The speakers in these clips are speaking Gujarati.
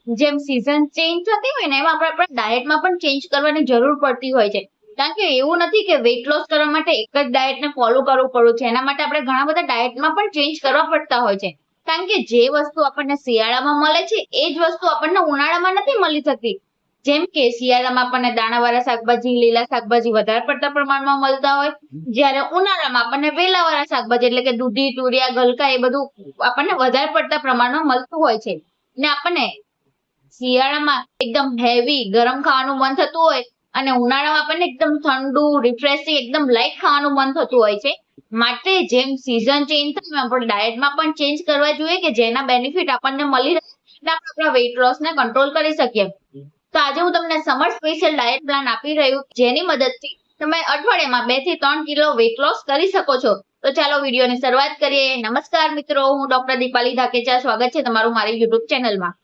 જેમ સિઝન ચેન્જ થતી હોય ને એમાં આપણે ડાયટમાં પણ ચેન્જ કરવાની જરૂર પડતી હોય છે. કારણ કે એવું નથી કે વેઇટ લોસ કરવા માટે એક જ ડાયટને ફોલો કરવું પડે છે. એના માટે આપણે ઘણા બધા ડાયટમાં પણ ચેન્જ કરવા પડતા હોય છે. કારણ કે જે વસ્તુ આપણને શિયાળામાં મળે છે એ જ વસ્તુ આપણને ઉનાળામાં નથી મળી શકતી. જેમ કે શિયાળામાં આપણને દાણાવાળા શાકભાજી, લીલા શાકભાજી વધારે પડતા પ્રમાણમાં મળતા હોય, જ્યારે ઉનાળામાં આપણને વેલાવાળા શાકભાજી એટલે કે દૂધી, તુરિયા, ગલકા એ બધું આપણને વધારે પડતા પ્રમાણમાં મળતું હોય છે. ને આપણને શિયાળામાં એકદમ હેવી ગરમ ખાવાનું મન થતું હોય અને ઉનાળામાં આપણને એકદમ ઠંડુ રિફ્રેશિંગ એકદમ લાઇટ ખાવાનું મન થતું હોય છે. માટે જેમ સિઝન ચેન્જ થાય આપણે ડાયટમાં પણ ચેન્જ કરવા જોઈએ કે જેના બેનિફિટ આપણને મળી રહે અને આપણે આપણા વેઇટ લોસને કંટ્રોલ કરી શકીએ. તો આજે હું તમને સમર સ્પેશિયલ ડાયટ પ્લાન આપી રહ્યું જેની મદદથી તમે અઠવાડિયામાં 2 થી 3 કિલો વેઇટ લોસ કરી શકો છો. તો ચાલો વિડીયોની શરૂઆત કરીએ. નમસ્કાર મિત્રો, હું ડોક્ટર દીપાલી ધાકેચા. સ્વાગત છે તમારું મારી યુટ્યુબ ચેનલમાં.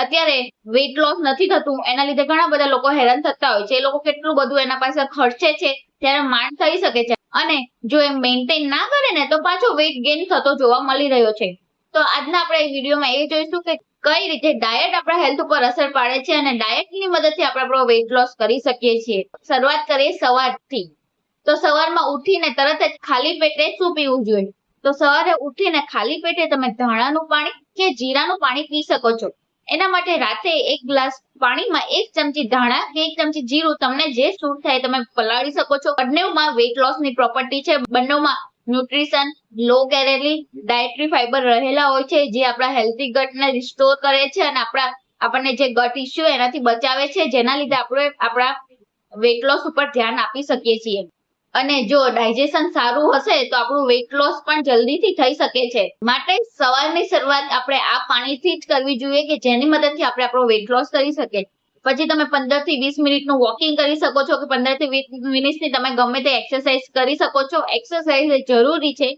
અત્યારે વેઇટ લોસ નથી થતું એના લીધે ઘણા બધા લોકો હેરાન થતા હોય છે. એ લોકો કેટલું બધું એના પાસે ખર્ચે છે ત્યારે માંડ થઈ શકે છે અને જો એ મેન્ટેન ના કરે ને તો પાછો વેઇટ ગેઇન થતો જોવા મળી રહ્યો છે. તો આજના આપણે વિડીયોમાં એ જોઈશું કે કઈ રીતે ડાયટ આપણા હેલ્થ ઉપર અસર પાડે છે અને ડાયટની મદદથી આપણે આપણો વેઇટ લોસ કરી શકીએ છીએ. શરૂઆત કરીએ સવારથી. તો સવારમાં ઉઠીને તરત જ ખાલી પેટે શું પીવું જોઈએ? તો સવારે ઉઠીને ખાલી પેટે તમે ધાણાનું પાણી કે જીરાનું પાણી પી શકો છો. એના માટે રાતે 1 ગ્લાસ પાણીમાં 1 ચમચી ધાણા કે 1 ચમચી જીરું તમને જે સૂટ થાય તમે પલાળી શકો છો. બંનેમાં વેઇટ લોસની પ્રોપર્ટી છે. બંનેમાં ન્યુટ્રિશન, લો કેલેરી, ડાયટરી ફાઈબર રહેલા હોય છે જે આપણા હેલ્ધી ગટને રિસ્ટોર કરે છે અને આપણને જે ગટ ઇશ્યુ એનાથી બચાવે છે, જેના લીધે આપણે આપણા વેઇટ લોસ ઉપર ધ્યાન આપી શકીએ છીએ. અને જો ડાયજેશન સારું હશે તો આપણું વેઇટ લોસ પણ જલ્દીથી થઈ શકે છે. માટે સવારની શરૂઆત આપણે આ પાણીથી જ કરવી જોઈએ કે જેની મદદથી આપણે આપણો વેઇટ લોસ કરી શકીએ. પછી તમે 15 થી 20 મિનિટનું વોકિંગ કરી શકો છો કે 15 થી 20 મિનિટની તમે ગમે તે એક્સરસાઇઝ કરી શકો છો. એક્સરસાઇઝ જરૂરી છે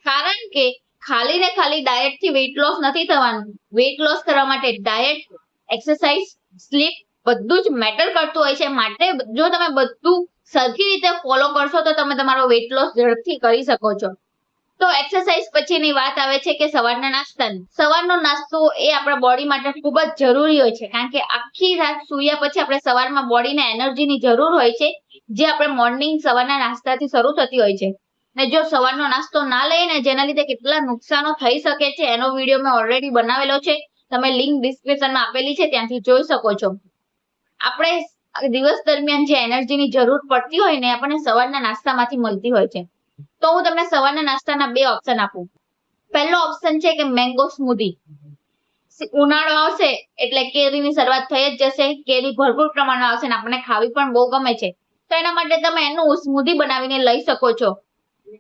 કારણ કે ખાલી ને ખાલી ડાયટથી વેઇટ લોસ નથી થવાનું. વેઇટ લોસ કરવા માટે ડાયટ, એક્સરસાઇઝ, સ્લીપ બધું જ મેટર કરતું હોય છે. માટે જો તમે બધું સરખી રીતે ફોલો કરશો તો તમે તમારો વેઇટ લોસ ઝડપથી કરી શકો છો. તો એક્સરસાઇઝ પછીની વાત આવે છે કે સવારના નાસ્તાની. સવારનો નાસ્તો એ આપણા બોડી માટે ખૂબ જ જરૂરી હોય છે કારણ કે આખી રાત સૂયા પછી આપણે સવારમાં બોડીને એનર્જીની જરૂર હોય છે જે આપણે મોર્નિંગ સવારના નાસ્તાથી શરૂ થતી હોય છે. ને જો સવારનો નાસ્તો ના લઈએ ને જેના લીધે કેટલા નુકસાનો થઈ શકે છે એનો વિડીયો મેં ઓલરેડી બનાવેલો છે. તમે લિંક ડિસ્ક્રિપ્શનમાં આપેલી છે ત્યાંથી જોઈ શકો છો. આપણે દિવસ દરમિયાન જે એનર્જીની જરૂર પડતી હોય ને આપણને સવારના નાસ્તામાંથી મળતી હોય છે. તો હું તમને સવારના નાસ્તાના 2 ઓપ્શન આપું. પહેલો ઓપ્શન છે કે મેંગો સ્મૂધી. ઉનાળો આવશે એટલે કેરીની શરૂઆત થઈ જ જશે. કેરી ભરપૂર પ્રમાણમાં આવશે ને આપણને ખાવી પણ બહુ ગમે છે. તો એના માટે તમે એનું સ્મૂધી બનાવીને લઈ શકો છો.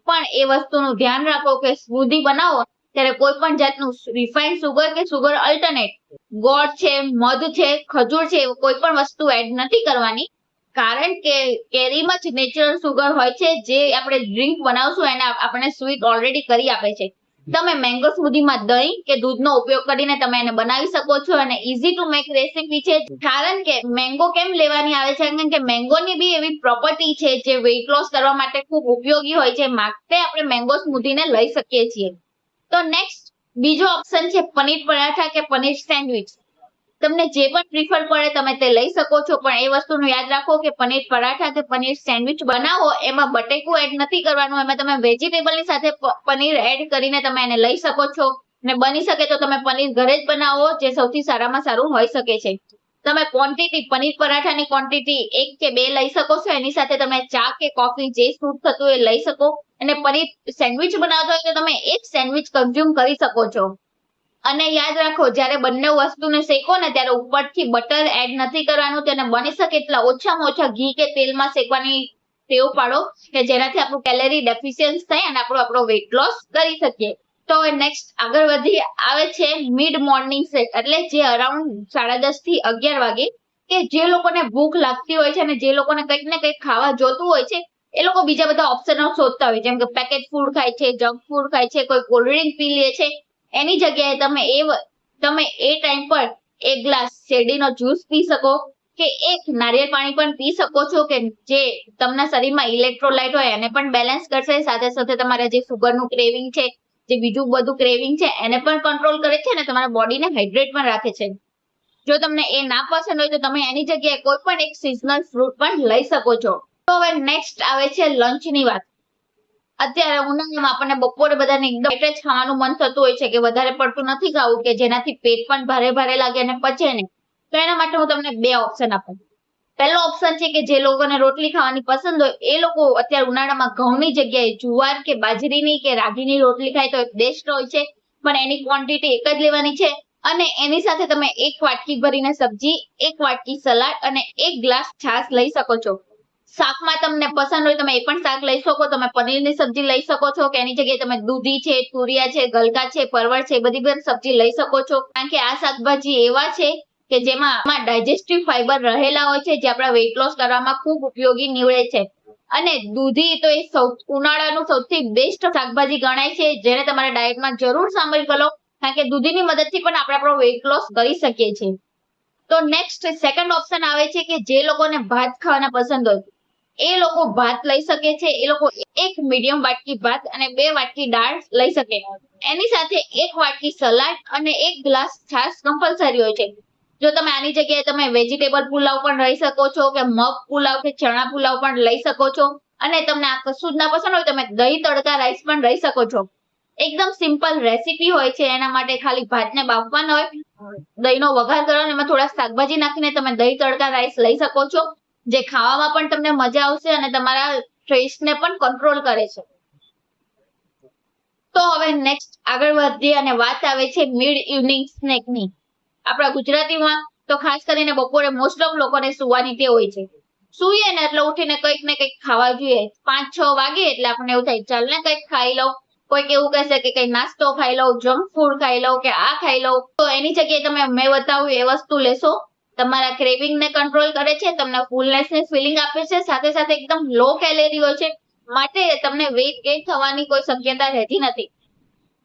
પણ એ વસ્તુનું ધ્યાન રાખો કે સ્મૂધી બનાવો ત્યારે કોઈ પણ જાતનું રિફાઇન્ડ સુગર કે સુગર અલ્ટરનેટ, ગોળ છે, મધ છે, ખજૂર છે, કોઈ પણ વસ્તુ એડ નથી કરવાની. કારણ કે કેરીમાં જ નેચરલ સુગર હોય છે જે આપણે ડ્રિંક બનાવશું એને આપણને સ્વીટ ઓલરેડી કરી આપે છે. તમે મેંગો સ્મૂધીમાં દહીં કે દૂધનો ઉપયોગ કરીને તમે એને બનાવી શકો છો અને ઈઝી ટુ મેક રેસીપી છે. કારણ કે મેંગો કેમ લેવાની આવે છે? કારણ કે મેંગોની બી એવી પ્રોપર્ટી છે જે વેઇટ લોસ કરવા માટે ખૂબ ઉપયોગી હોય છે. માટે આપણે મેંગો સ્મૂધીને લઈ શકીએ છીએ. તો નેક્સ્ટ બીજો ઓપ્શન છે પનીર પરાઠા કે પનીર સેન્ડવિચ. તમને જે પણ પ્રિફર પડે તમે તે લઈ શકો છો. પણ એ વસ્તુનું યાદ રાખો કે પનીર પરાઠા કે પનીર સેન્ડવિચ બનાવો એમાં બટેકું એડ નથી કરવાનું. એમાં તમે વેજીટેબલની સાથે પનીર એડ કરીને તમે એને લઈ શકો છો. ને બની શકે તો તમે પનીર ઘરે જ બનાવો જે સૌથી સારામાં સારું હોઈ શકે છે. તમે ક્વોન્ટિટી પનીર પરાઠાની ક્વોન્ટિટી 1 કે 2 લઈ શકો છો. એની સાથે તમે ચા કે કોફી જે સૂટ થતું એ લઈ શકો. અને પનીર સેન્ડવિચ બનાવતો હોય તો તમે એક સેન્ડવિચ કન્ઝ્યુમ કરી શકો છો. અને યાદ રાખો જ્યારે બંને વસ્તુને શેકો ને ત્યારે ઉપરથી બટર એડ નથી કરવાનું. તેને બની શકે એટલા ઓછામાં ઓછા ઘી કે તેલમાં શેકવાની ટેવ પાડો કે જેનાથી આપણું કેલેરી ડેફિશિયન્સ થાય અને આપણો વેઇટ લોસ કરી શકીએ. તો નેક્સ્ટ આગળ વધી આવે છે મિડ મોર્નિંગ સેટ એટલે જે અરાઉન્ડ 10:30 થી 11 વાગે કે જે લોકોને ભૂખ લાગતી હોય છે અને જે લોકોને કંઈક ને કંઈક ખાવા જોતું હોય છે એ લોકો બીજા બધા ઓપ્શનો શોધતા હોય જેમ કે પેકેટ ફૂડ ખાય છે, જંક ફૂડ ખાય છે, કોઈ કોલ્ડ ડ્રિંક પી લે છે. એની જગ્યાએ તમે એ ટાઈમ પર 1 ગ્લાસ શેરડીનો જ્યુસ પી શકો કે 1 નારિયેળ પાણી પણ પી શકો છો કે જે તમારા શરીરમાં ઇલેક્ટ્રોલાઇટ હોય એને પણ બેલેન્સ કરશે. સાથે સાથે તમારે જે સુગરનું ક્રેવિંગ છે, જે બીજું બધું ક્રેવિંગ છે એને પણ કંટ્રોલ કરે છે અને તમારા બોડીને હાઇડ્રેટ પણ રાખે છે. જો તમને એ ના પસંદ હોય તો તમે એની જગ્યાએ કોઈ પણ એક સિઝનલ ફ્રૂટ પણ લઈ શકો છો. તો હવે નેક્સ્ટ આવે છે લંચની વાત. અત્યારે ઉનાળામાં આપણને બપોરે બધાને એકદમ જ ખાવાનું મન થતું હોય છે કે વધારે પડતું નથી ખાવું કે જેનાથી પેટ પણ ભારે ભારે લાગે અને પચે નહીં. તો એના માટે હું તમને બે ઓપ્શન આપું. પહેલો ઓપ્શન છે કે જે લોકોને રોટલી ખાવાની પસંદ હોય એ લોકો અત્યારે ઉનાળામાં ઘઉંની જગ્યાએ જુવાર કે બાજરીની કે રાગીની રોટલી ખાય તો બેસ્ટ હોય છે, પણ એની ક્વોન્ટિટી એક જ લેવાની છે. અને એની સાથે તમે એક વાટકી ભરીને સબ્જી, એક વાટકી સલાડ અને એક ગ્લાસ છાશ લઈ શકો છો. શાકમાં તમને પસંદ હોય તમે એ પણ શાક લઈ શકો. તમે પનીરની સબ્જી લઈ શકો છો કે એની જગ્યાએ તમે દૂધી છે, તુરિયા છે, ગલકા છે, પરવળ છે, બધી બધી સબ્જી લઈ શકો છો. કારણ કે આ શાકભાજી એવા છે કે જેમાં ડાયજેસ્ટિવ ફાઈબર રહેલા હોય છે જે આપણા વેઇટ લોસ કરવામાં ખૂબ ઉપયોગી નીવડે છે. અને દૂધી તો એ ઉનાળાનું સૌથી બેસ્ટ શાકભાજી ગણાય છે જેને તમારા ડાયટમાં જરૂર સામેલ કરો, કારણ કે દૂધીની મદદથી પણ આપણે આપણો વેઇટ લોસ કરી શકીએ છીએ. તો નેક્સ્ટ સેકન્ડ ઓપ્શન આવે છે કે જે લોકોને ભાત ખાવાના પસંદ હોય એ લોકો ભાત લઈ શકે છે. એ લોકો એક મીડિયમ વાટકી ભાત અને 2 વાટકી દાળ લઈ શકે. એની સાથે એક વાટકી સલાડ અને એક ગ્લાસ છાશ કમ્પલસરી હોય છે. જો તમે આની જગ્યાએ તમે વેજીટેબલ પુલાવ પણ લઈ શકો છો કે મગ પુલાવ કે ચણા પુલાવ પણ લઈ શકો છો. અને તમને આ કશું જ ના પસંદ હોય તમે દહીં તડકા રાઈસ પણ લઈ શકો છો. એકદમ સિમ્પલ રેસીપી હોય છે. એના માટે ખાલી ભાતને બાફવાનો હોય, દહીંનો વઘાર કરવાનો, એમાં થોડા શાકભાજી નાખીને તમે દહીં તડકા રાઈસ લઈ શકો છો, જે ખાવામાં પણ તમને મજા આવશે અને તમારા ટેસ્ટને પણ કંટ્રોલ કરે છે. તો હવે નેક્સ્ટ આગળ વધીએ અને વાત આવે છે મિડ ઇવનિંગ સ્નેકની. આપણા ગુજરાતીમાં તો ખાસ કરીને બપોરે મોસ્ટ ઓફ લોકોને સુવાની ટેવ હોય છે. સુઈએ ને એટલે ઉઠીને કંઈક ને કંઈક ખાવા જોઈએ. 5-6 વાગે એટલે આપણને એવું થાય ચાલ ને કંઈક ખાઈ લઉં. કોઈક એવું કહેશે કે કંઈ નાસ્તો ખાઈ લઉં, જંક ફૂડ ખાઈ લઉં કે આ ખાઈ લઉં. તો એની જગ્યાએ તમે મેં બતાવ્યું એ વસ્તુ લેશો. તમારા ક્રેવિંગને કંટ્રોલ કરે છે, તમને ફૂલનેસની ફિલિંગ આપે છે, સાથે સાથે એકદમ લો કેલેરી હોય છે, માટે તમને વેઇટ ગેઇન થવાની કોઈ શક્યતા રહેતી નથી.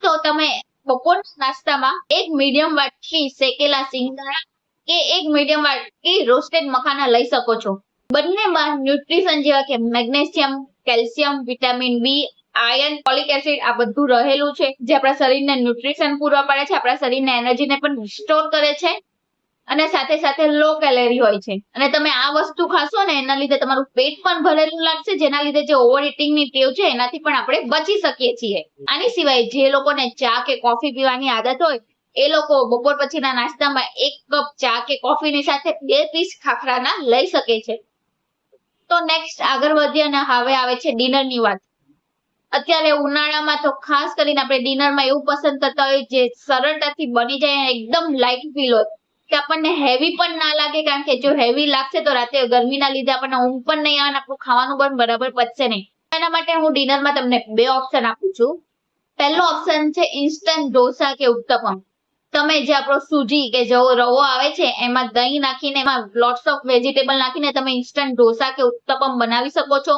તો તમે બપોરના નાસ્તામાં એક મીડિયમ વાટકી શેકેલા સિંગદાણા કે એક મીડિયમ વાટકી રોસ્ટેડ મખાના લઈ શકો છો. બંનેમાં ન્યુટ્રિશન જેવા કે magnesium, calcium, vitamin B, iron, folic acid આ બધું રહેલું છે જે આપણા શરીરને ન્યુટ્રિશન પૂરા પાડે છે, આપણા શરીરને એનર્જીને પણ રિસ્ટોર કરે છે અને સાથે સાથે લો કેલેરી હોય છે. અને તમે આ વસ્તુ ખાશો ને એના લીધે તમારું પેટ પણ ભરેલું લાગશે, જેના લીધે જે ઓવર ઇટિંગની ટેવ છે એનાથી પણ આપણે બચી શકીએ છીએ. આની સિવાય જે લોકોને ચા કે કોફી પીવાની આદત હોય એ લોકો બપોર પછીના નાસ્તામાં 1 કપ ચા કે કોફીની સાથે 2 પીસ ખાખરાના લઈ શકે છે. તો નેક્સ્ટ આગળ વધીએ અને હવે આવે છે ડિનરની વાત. અત્યારે ઉનાળામાં તો ખાસ કરીને આપણે ડિનરમાં એવું પસંદ કરતા હોય જે સરળતાથી બની જાય અને એકદમ લાઇટ ફીલ હોય કે આપણને હેવી પણ ના લાગે, કારણ કે જો હેવી લાગશે તો રાતે ગરમીના લીધે આપણને ઊંઘ પણ નહીં આવે અને આપણું ખાવાનું પણ બરાબર પચશે નહીં. એના માટે હું ડિનરમાં તમને 2 ઓપ્શન આપું છું. પહેલો ઓપ્શન છે ઇન્સ્ટન્ટ ઢોસા કે ઉત્તપમ. તમે જે આપણો સૂજી કે જેવો રવો આવે છે એમાં દહીં નાખીને એમાં લોટ્સ ઓફ વેજીટેબલ નાખીને તમે ઇન્સ્ટન્ટ ઢોસા કે ઉત્તપમ બનાવી શકો છો,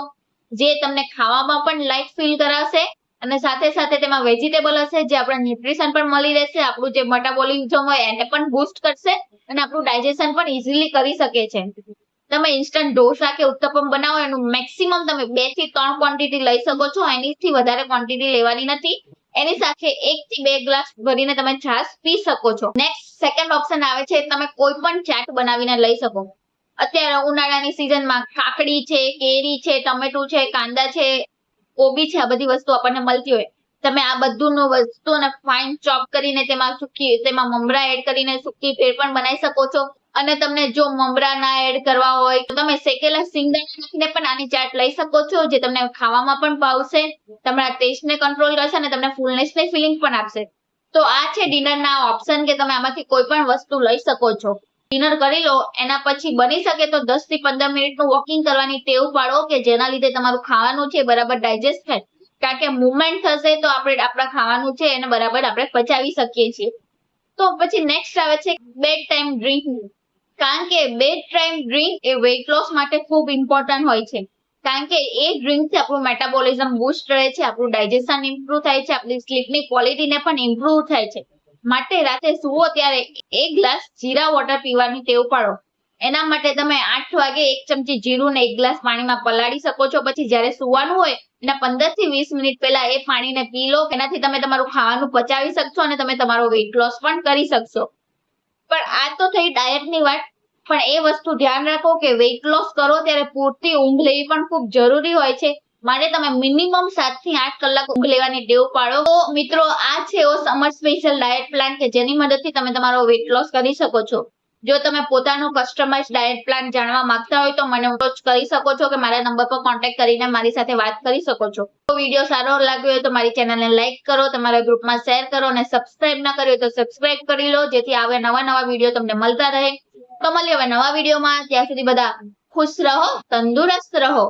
જે તમને ખાવામાં પણ લાઇટ ફીલ કરાવશે અને સાથે સાથે તેમાં વેજીટેબલ હશે જે આપણે ન્યુટ્રિશન પણ મળી રહેશે, આપણું જે મેટાબોલિઝમ હોય એને પણ બૂસ્ટ કરશે અને આપણું ડાયજેશન પણ ઇઝીલી કરી શકે છે. તમે ઇન્સ્ટન્ટ ઢોસા કે ઉત્તપમ બનાવો એનું મેક્સિમમ તમે 2 થી 3 ક્વોન્ટિટી લઈ શકો છો, એનીથી વધારે ક્વોન્ટિટી લેવાની નથી. એની સાથે 1 થી 2 ગ્લાસ ભરીને તમે છાશ પી શકો છો. નેક્સ્ટ સેકન્ડ ઓપ્શન આવે છે તમે કોઈ પણ ચાટ બનાવીને લઈ શકો. અત્યારે ઉનાળાની સિઝનમાં કાકડી છે, કેરી છે, ટમેટું છે, કાંદા છે, કોબી છે, આ બધી વસ્તુ આપણને મળતી હોય. તમે આ બધુંનું વસ્તુને ફાઇન ચોપ કરીને તેમાં મમરા એડ કરીને સૂકી ભેળ પણ બનાવી શકો છો. અને તમને જો મમરા ના એડ કરવા હોય તો તમે શેકેલા સિંગદાણા નાખીને પણ આની ચાટ લઈ શકો છો, જે તમને ખાવામાં પણ ભાવશે, તમારા ટેસ્ટને કંટ્રોલ કરશે અને તમને ફૂલનેસની ફિલિંગ પણ આપશે. તો આ છે ડિનરના ઓપ્શન કે તમે આમાંથી કોઈ પણ વસ્તુ લઈ શકો છો. ડિનર કરી લો એના પછી બની શકે તો 10 થી 15 મિનિટનું વોકિંગ કરવાની ટેવ પાડો કે જેના લીધે તમારું ખાવાનું છે બરાબર ડાયજેસ્ટ થાય, કારણ કે મુવમેન્ટ થશે તો આપણે આપણા ખાવાનું છે એને બરાબર આપણે પચાવી શકીએ છીએ. તો પછી નેક્સ્ટ આવે છે બેડ ટાઈમ ડ્રિંક. કારણ કે બેડ ટાઈમ ડ્રિંક એ વેઇટ લોસ માટે ખૂબ ઇમ્પોર્ટન્ટ હોય છે, કારણ કે એ ડ્રિંકથી આપણું મેટાબોલિઝમ બૂસ્ટ રહે છે, આપણું ડાયજેશન ઇમ્પ્રુવ થાય છે, આપણી સ્લીપની ક્વોલિટીને પણ ઇમ્પ્રુવ થાય છે. માટે રાતે સૂવો ત્યારે 1 ગ્લાસ જીરા વોટર પીવાની ટેવ પાડો. એના માટે તમે 8 વાગે 1 ચમચી જીરું ને 1 ગ્લાસ પાણીમાં પલાળી શકો છો. પછી જ્યારે સૂવાનું હોય એના 15 થી 20 મિનિટ પહેલા એ પાણીને પી લો. એનાથી તમે તમારું ખાવાનું પચાવી શકશો અને તમે તમારો વેઇટ લોસ પણ કરી શકશો. પણ આ તો થઈ ડાયટની વાત. પણ એ વસ્તુ ધ્યાન રાખો કે વેઇટ લોસ કરો ત્યારે પૂરતી ઊંઘ લેવી પણ ખૂબ જરૂરી હોય છે. માટે તમે મિનિમમ 7 થી 8 કલાક ઊંઘ લેવાની ટેવ પાડો. તો મિત્રો આ છે એવો સમર સ્પેશિયલ ડાયટ પ્લાન કે જેની મદદથી તમે તમારો વેઇટ લોસ કરી શકો છો. જો તમે પોતાનો કસ્ટમાઇઝ ડાયટ પ્લાન જાણવા માંગતા હોય તો મને અપ્રોચ કરી શકો છો કે મારા નંબર પર કોન્ટેક્ટ કરીને મારી સાથે વાત કરી શકો છો. તો વિડીયો સારો લાગ્યો હોય તો મારી ચેનલને લાઈક કરો, તમારા ગ્રુપમાં શેર કરો અને સબસ્ક્રાઇબ ના કર્યું હોય તો સબસ્ક્રાઇબ કરી લો, જેથી આવે નવા વિડીયો તમને મળતા રહે. તો મળીએ હવે નવા વિડીયોમાં. ત્યાં સુધી બધા ખુશ રહો, તંદુરસ્ત રહો.